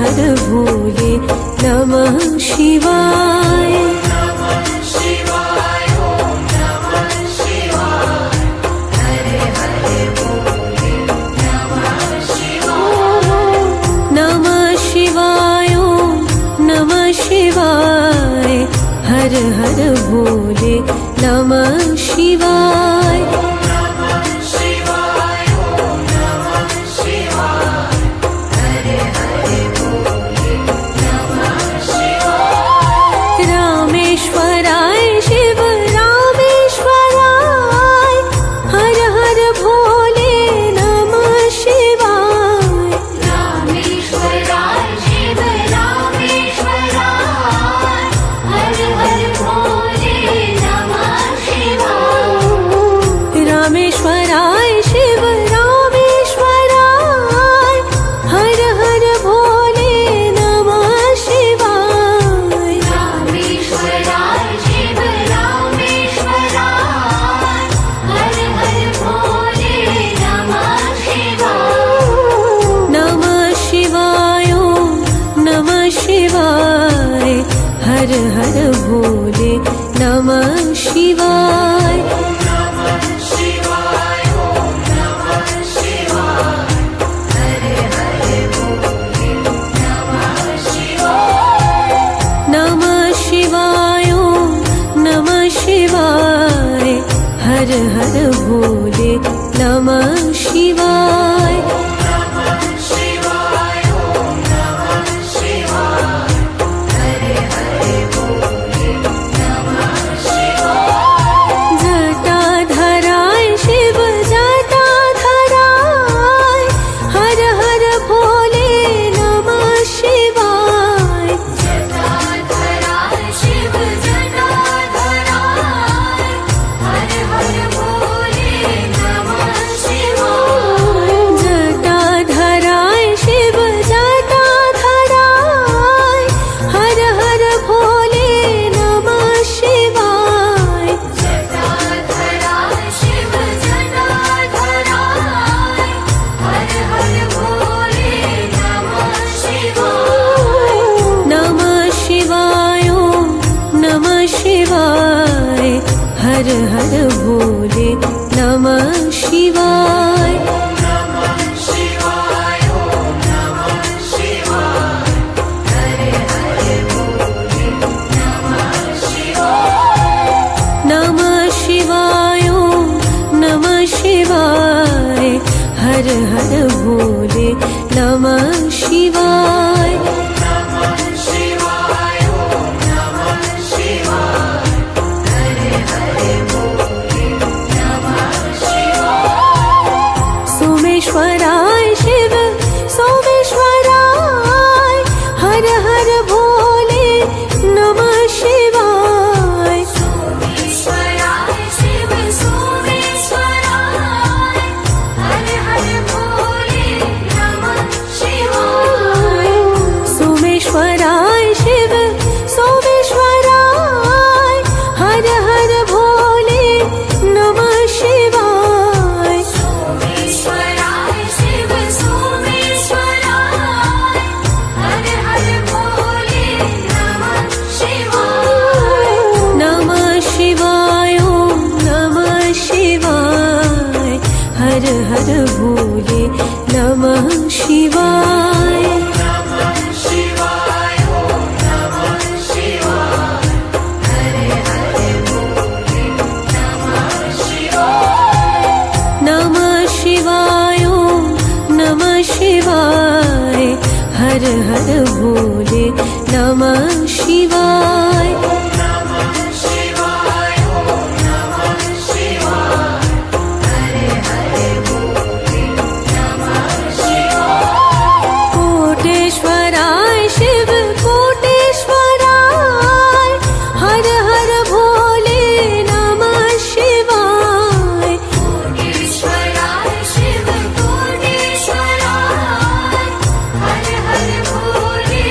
हर भोले नमः शिवाय। नमः शिवाय नमः शिवाय हर हर भोले नमः शिवाय। रामेश्वराय शिव रामेश्वराय हर हर भोले नमः शिवाय। रामेश्वराय शिव रामेश्वराय हर हर भोले नमः शिवाय। रामेश्वराय शिव रामेश्वराय हर हर भोले नमः शिवाय। रामेश्वराय शिव रामेश्वराय हर हर भोले नमः शिवाय। नमः शिवाय नमः शिवाय हर हर भोले नमः शिवाय। नमः शिवाय नमः शिवाय हर हर भोले नमः शिवाय। जटाधराय शिव जटाधराय हर हर भोले नमः शिवाय। जटाधराय शिव जटाधराय हर हर भोले नमः शिवाय। जटाधराय शिव जटाधराय हर हर भोले नमः शिवाय। जटाधराय शिव जटाधराय हर हर भोले नमः शिवाय। नमः शिवाय नमः शिवाय हर हर भोले नमः शिवाय। नमः शिवाय नमः शिवाय हर हर भोले नमः शिवाय। सोमेश्वराय शिव सोमेश्वराय हर हर भोले नमः शिवाय। सोमेश्वराय शिव सोमेश्वराय हर हर भोले नमः शिवाय। सोमेश्वराय शिव सोमेश्वराय हर हर भोले नमः शिवाय। सोमेश्वराय शिव सोमेश्वराय हर हर भोले नमः शिवाय। नमः शिवाय नमः शिवाय हर हर भोले नमः शिवाय। नमः शिवाय नमः शिवाय हर हर भोले नमः शिवाय। कोटेश्वराय शिव कोटेश्वराय हर हर भोले नमः शिवाय। कोटेश्वराय शिव कोटेश्वराय हर हर भोले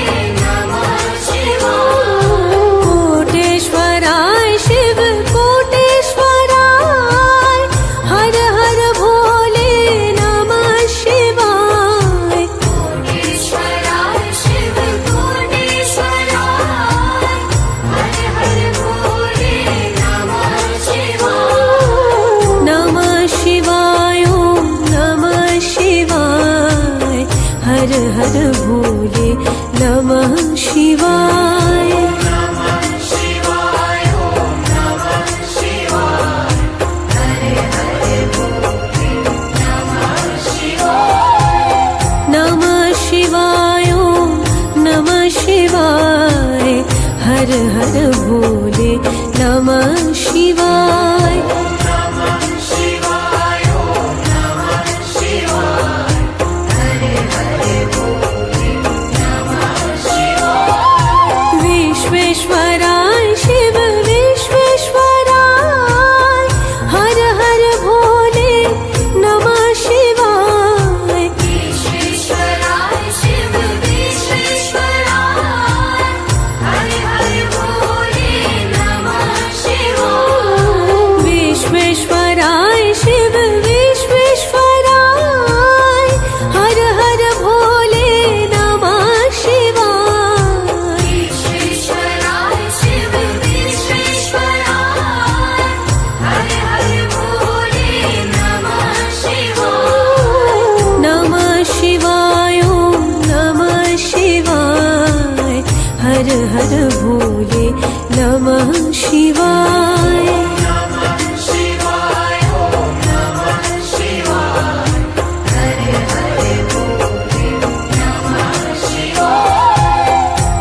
नमः शिवाय विश्वेश्वराय शिव विश्वेश्वराय हर हर भोले नमः शिवाय विश्वेश्वराय शिव विश्वेश्वराय हर हर भोले नमः शिवाय विश्वेश्वराय शिव विश्वेश्वराय हर हर भोले नमः शिवाय विश्वेश्वराय शिव विश्वेश्वराय हर हर भोले नमः शिवाय नमः शिवाय ॐ नमः शिवाय हर हर भोले नमः शिवाय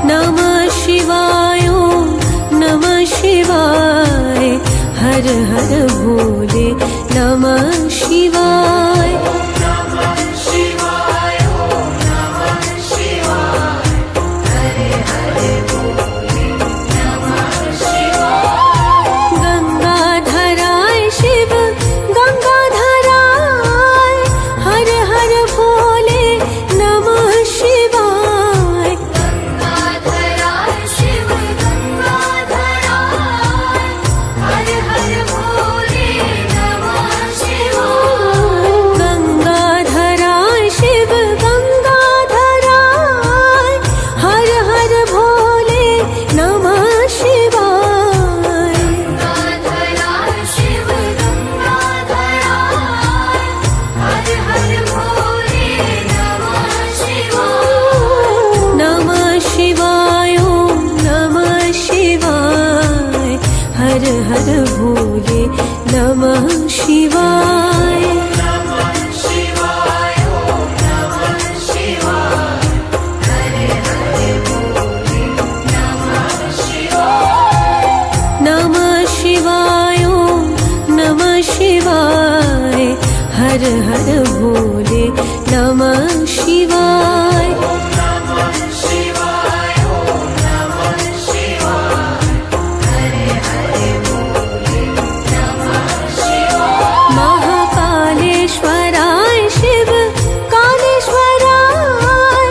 नमः शिवाय ॐ नमः शिवाय हर हर भोले नमः शिवाय गंगाधराय शिव गंगाधराय हर हर भोले नमः शिवाय गंगाधराय शिव गंगाधराय हर हर भोले नमः शिवाय गंगाधराय शिव गंगाधराय हर हर भोले नमः शिवाय गंगाधराय शिव गंगाधराय हर हर भोले नमः शिवाय नमः शिवाय ॐ नमः शिवाय हर हर भोले नमः शिवाय नमः शिवाय ॐ नमः शिवाय हर हर भोले नमः शिवाय महाकालेश्वराय शिव कालेश्वराय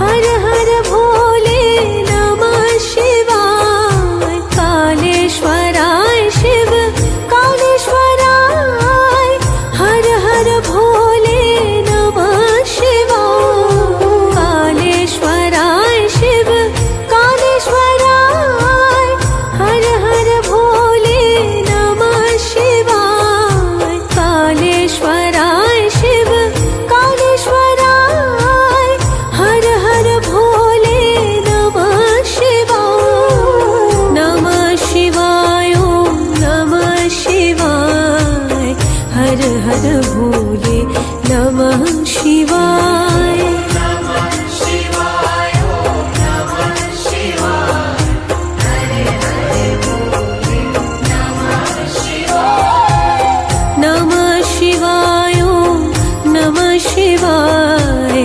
हर हर भोले नमः शिवाय कालेश्वराय शिव कालेश्वराय हर हर भोले नमः शिवाय कालेश्वराय शिव कालेश्वराय हर हर भोले नमः शिवाय कालेश्वराय शिव कालेश्वराय हर हर भोले नमः शिवाय नमः शिवाय ॐ नमः शिवाय हर हर भोले नमः शिवाय नमः शिवाय ॐ नमः शिवाय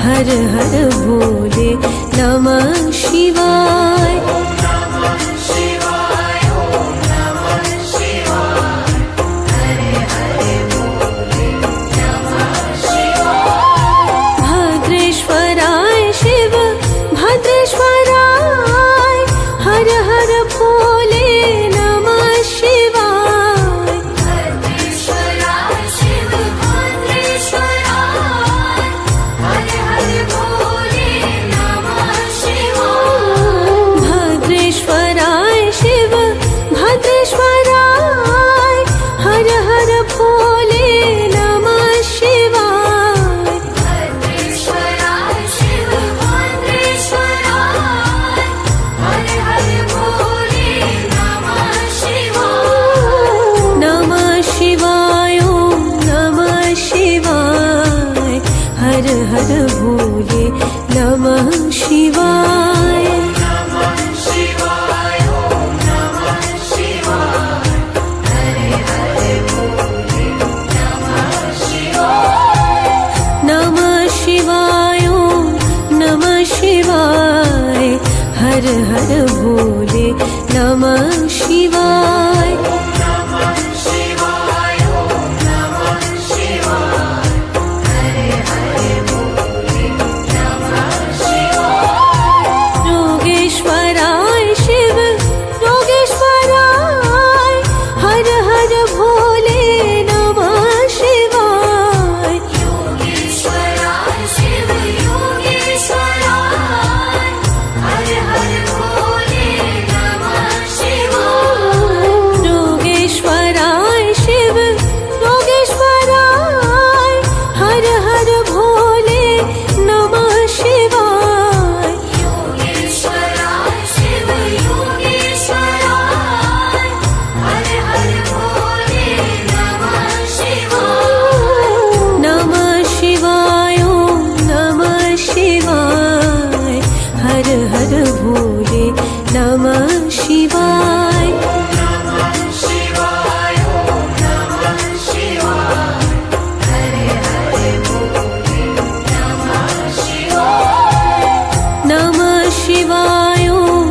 हर हर भोले नमः शिवाय भद्रेश्वराय शिव भद्रेश्वराय हर हर भोले नमः शिवाय भद्रेश्वराय शिव भद्रेश्वराय हर हर भोले नमः शिवाय हर हर भोले नमः शिवाय। योगेश्वराय शिव योगेश्वराय हर हर भोले नमः शिवाय। योगेश्वराय शिव योगेश्वराय हर हर भोले नमः शिवाय। योगेश्वराय शिव योगेश्वराय हर हर भोले नमः शिवाय। योगेश्वराय शिव योगेश्वराय हर हर भोले नमः शिवाय। नमः शिवाय ओम नमः शिवाय हर हर भोले नमः शिवाय। नमः शिवाय ओम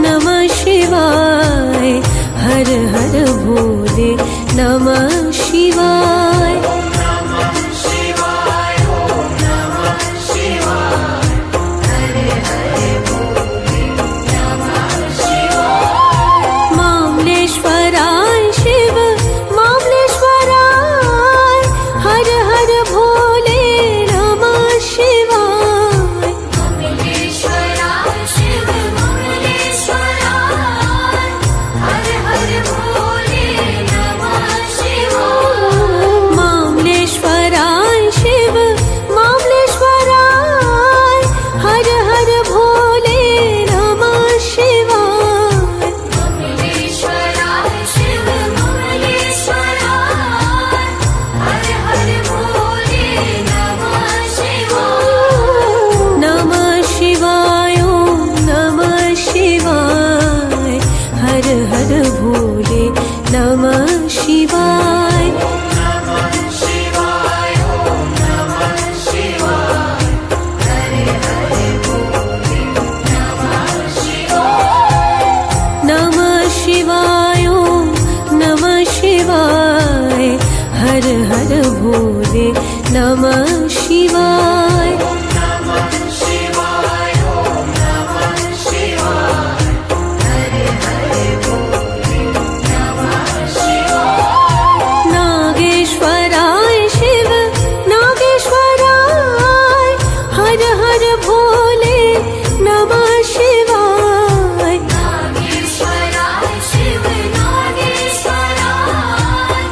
नमः शिवाय हर हर भोले नमः शिवाय। मामलेश्वराय शिव मामलेश्वराय हर हर भोले नमः शिवाय। ममलेश्वराय शिव ममलेश्वराय हर हर भोले नमः शिवाय। मामलेश्वराय शिव मामलेश्वराय हर हर भोले नमः शिवाय। ममलेश्वराय शिव ममलेश्वराय हर हर भोले नमः शिवाय। नमः शिवाय ओम नमः शिवाय हर हर भोले नमः शिवाय। नमः शिवाय ओम नमः शिवाय हर हर भोले नमः शिवाय। नागेश्वराय शिव नागेश्वराय हर हर भोले नमः शिवाय। नागेश्वराय शिव नागेश्वराय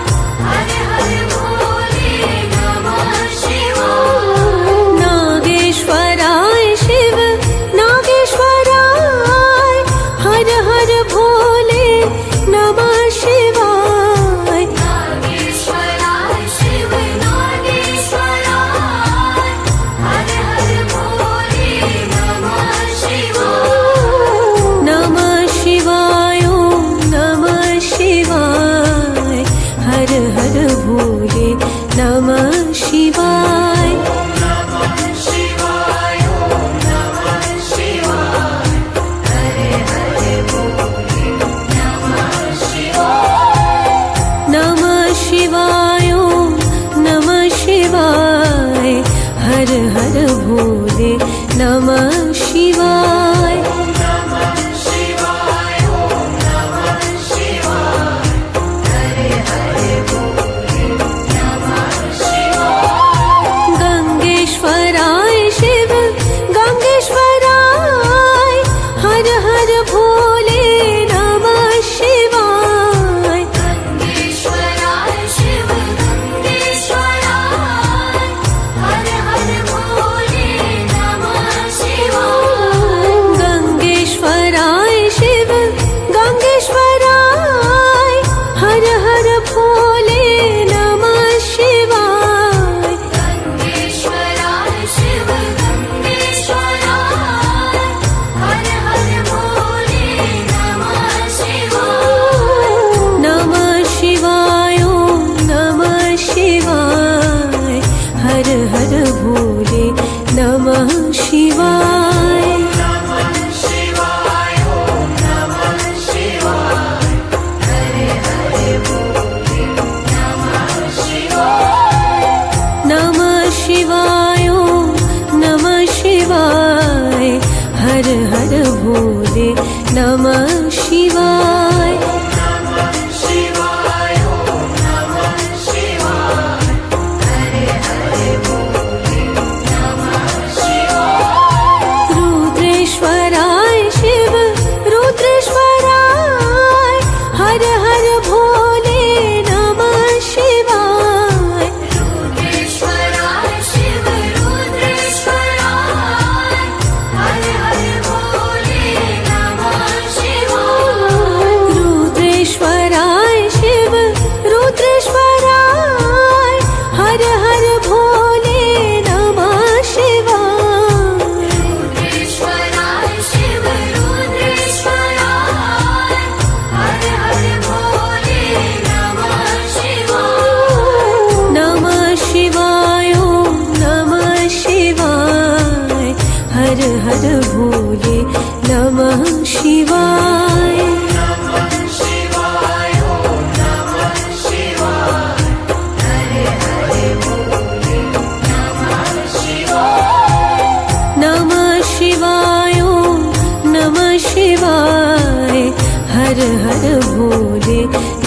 हर हर भोले नमः शिवाय। नागेश्वराय शिव नागेश्वराय हर हर भोले नमः शिवाय। नागेश्वराय शिव नागेश्वराय हर हर भोले नमः शिवाय। नमः शिवाय ओम नमः शिवाय हर हर भोले नमः शिवाय। नमः शिवाय ओम नमः शिवाय हर हर भोले नमः शिवाय। गंगेश्वराय शिव गंगेश्वराय हर हर भोले नमः शिवाय। गंगेश्वराय शिव गंगेश्वराय हर हर भोले नमः शिवाय।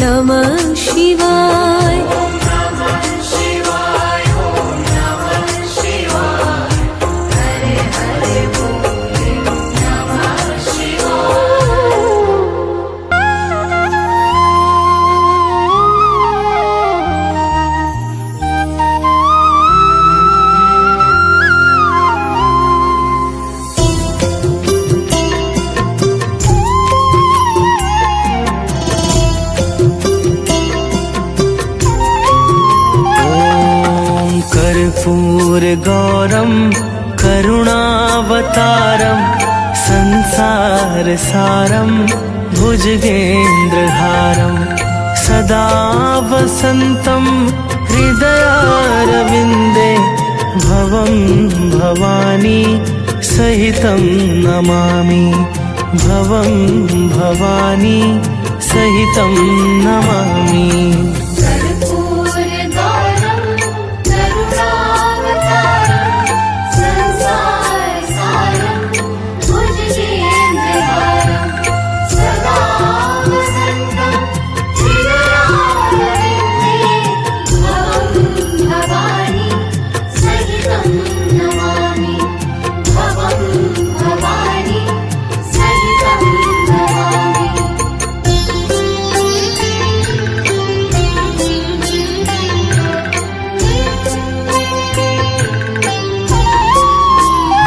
नमः शिवाय हरे हरे भोले नमः कर्पूरगौरं करुणावतारं संसारसारं भुजगेन्द्रहारं सदा वसन्तं हृदयारविन्दे भवं भवानी सहितं नमामि भवं भवानी सहितं नमामि कर्पूरगौरं करुणावतारं संसारसारं भुजगेन्द्रहारं सदा वसन्तं हृदयारविन्दे भवं भवानी सहितं नमामि भवं भवानी सहितं नमामि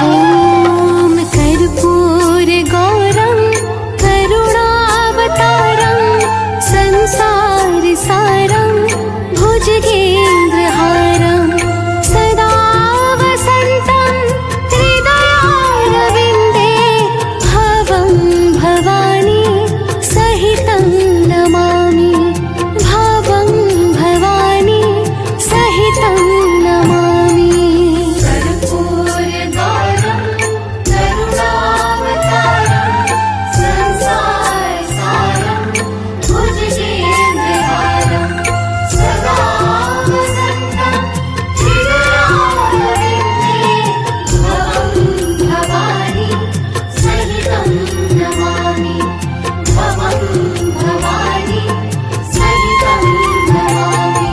ॐ कर्पूरगौरं करुणावतारं संसारसारं भुजगेन्द्रहारं सदा वसन्तं हृदयारविन्दे भवं भवानी सहितं नमामि भवं भवानी सहितं नमामि कर्पूरगौरं करुणावतारं संसारसारं भुजगेन्द्रहारं सदा वसन्तं हृदयारविन्दे भवं भवानी सहितं नमामि भवं भवानी सहितं नमामि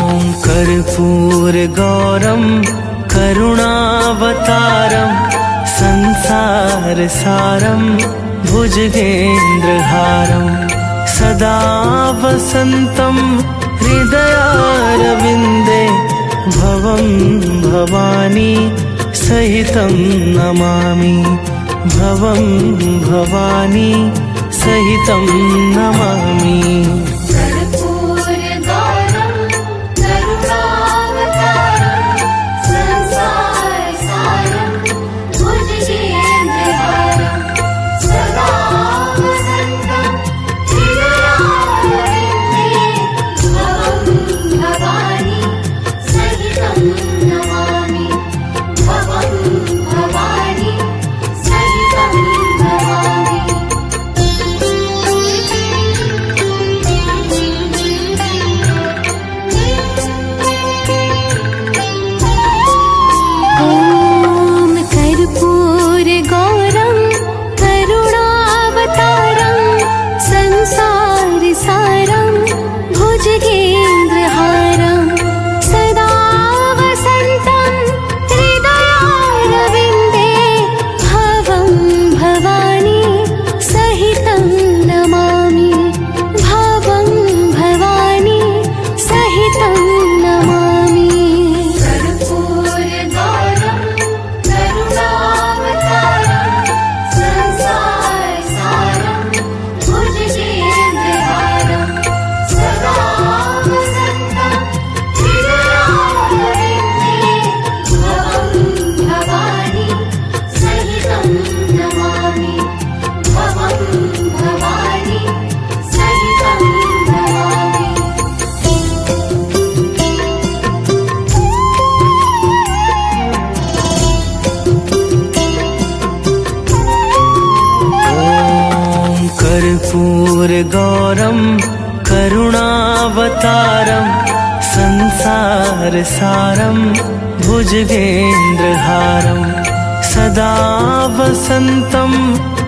ॐ कर्पूरगौरं करुणावतारं संसारसारं भुजगेन्द्रहारं सदा वसन्तं हृदयारविन्दे भवं भवानी सहितं नमामि भवं भवानी सहितं नमामि कर्पूरगौरं करुणावतारं संसारसारं भुजगेन्द्रहारं सदा वसन्तं हृदयारविन्दे भवं भवानी सहितं नमामि भवं भवानी सहितं नमामि संसारसारं भुजगेन्द्रहारं सदा वसन्तं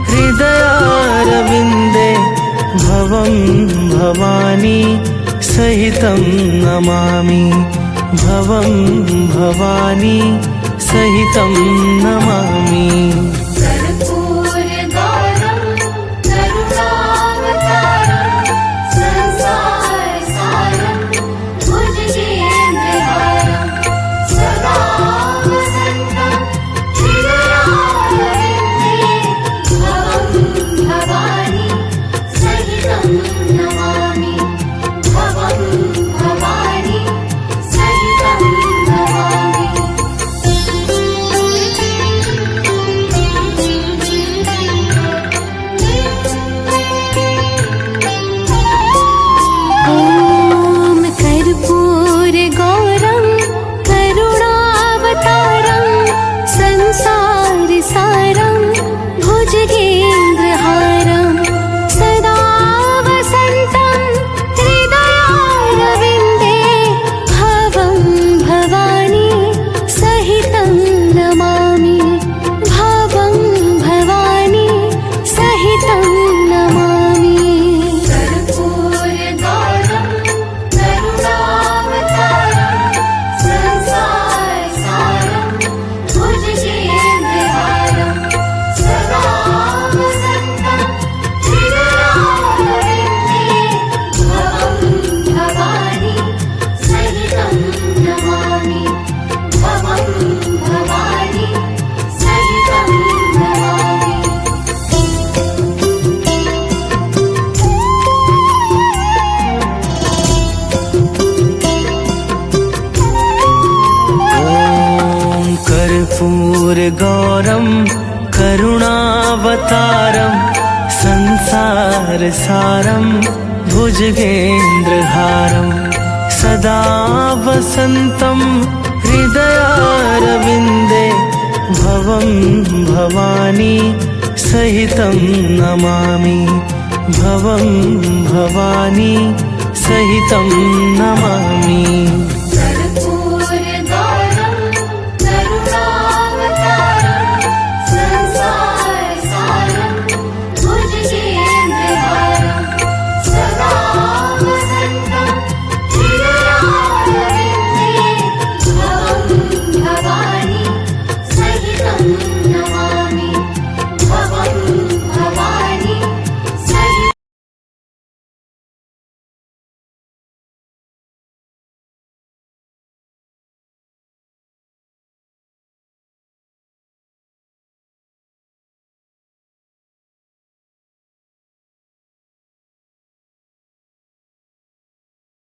हृदयारविन्दे भवं भवानी सहितं नमामि भवं भवानी सहितं नमामि कर्पूरगौरं करुणावतारं संसारसारं भुजगेन्द्रहारं सदा वसन्तं हृदयारविन्दे भवं भवानी सहितं नमामि भवं भवानी सहितं नमामि। ॐ कर्पूरगौरं करुणावतारं संसारसारं भुजगेन्द्रहारं सदा वसन्तं हृदयारविन्दे भवं भवानी सहितं नमामि भवं भवानी सहितं नमामि। कर्पूरगौरं करुणावतारं संसारसारं भुजगेन्द्रहारं सदा वसन्तं हृदयारविन्दे भवं भवानी सहितं नमामि भवं भवानी सहितं नमामि। ॐ कर्पूरगौरं करुणावतारं संसारसारं भुजगेन्द्रहारं सदा वसन्तं हृदयारविन्दे भवं भवानी सहितं नमामि भवं भवानी सहितं नमामि।